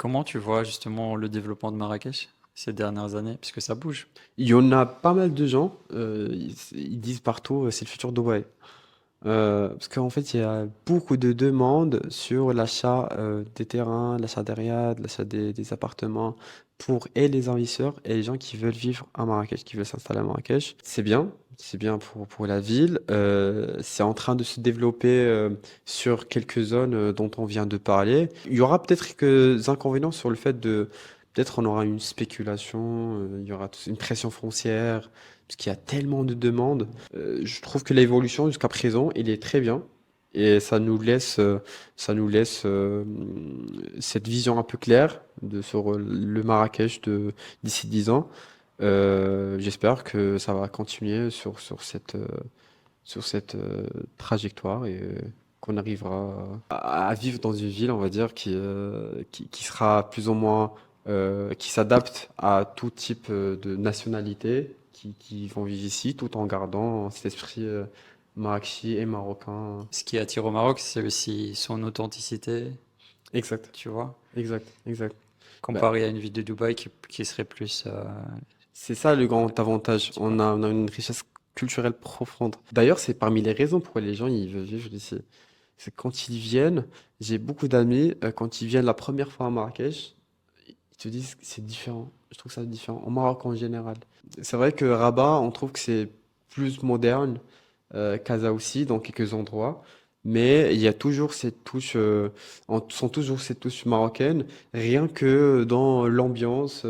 Comment tu vois justement le développement de Marrakech ces dernières années? Puisque ça bouge. Il y en a pas mal de gens, ils disent partout, c'est le futur Dubaï. Parce qu'en fait, il y a beaucoup de demandes sur l'achat des terrains, l'achat des riads, l'achat des appartements pour et les investisseurs et les gens qui veulent vivre à Marrakech, qui veulent s'installer à Marrakech. C'est bien pour la ville. C'est en train de se développer sur quelques zones dont on vient de parler. Il y aura peut-être quelques inconvénients sur le fait de, peut-être on aura une spéculation, il y aura une pression foncière, parce qu'il y a tellement de demandes. Je trouve que l'évolution jusqu'à présent, il est très bien. Et ça nous laisse cette vision un peu claire sur le Marrakech d'ici 10 ans. J'espère que ça va continuer sur cette trajectoire et qu'on arrivera à vivre dans une ville, on va dire, qui sera plus ou moins, qui s'adapte à tout type de nationalité qui vont vivre ici, tout en gardant cet esprit marrakchi et marocain. Ce qui attire au Maroc, c'est aussi son authenticité, Exact, tu vois, exact. Bah, comparé à une ville de Dubaï qui serait plus c'est ça le grand un avantage. petit peu. On a une richesse culturelle profonde. D'ailleurs, c'est parmi les raisons pour les gens ils veulent vivre ici. C'est quand ils viennent, j'ai beaucoup d'amis, quand ils viennent la première fois à Marrakech, ils te disent que c'est différent. Je trouve ça différent. Au Maroc en général. C'est vrai que Rabat, on trouve que c'est plus moderne, Casa aussi, dans quelques endroits. Mais il y a toujours cette touche, on sent toujours cette touche marocaine, rien que dans l'ambiance,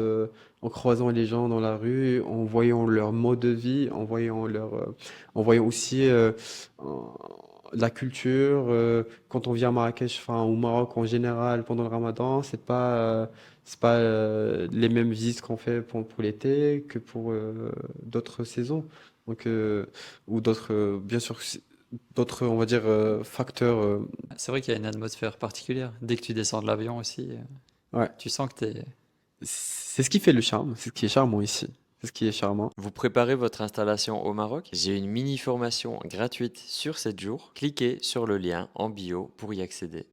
en croisant les gens dans la rue, en voyant leur mode de vie, en voyant aussi la culture. Quand on vient à Marrakech, enfin au Maroc en général, pendant le Ramadan, c'est pas les mêmes visites qu'on fait pour l'été que pour d'autres saisons. Donc, ou d'autres, bien sûr, d'autres, on va dire, facteurs. C'est vrai qu'il y a une atmosphère particulière. Dès que tu descends de l'avion aussi, Ouais. tu sens que t'es... C'est ce qui fait le charme, c'est ce qui est charmant ici. C'est ce qui est charmant. Vous préparez votre installation au Maroc? J'ai une mini formation gratuite sur 7 jours. Cliquez sur le lien en bio pour y accéder.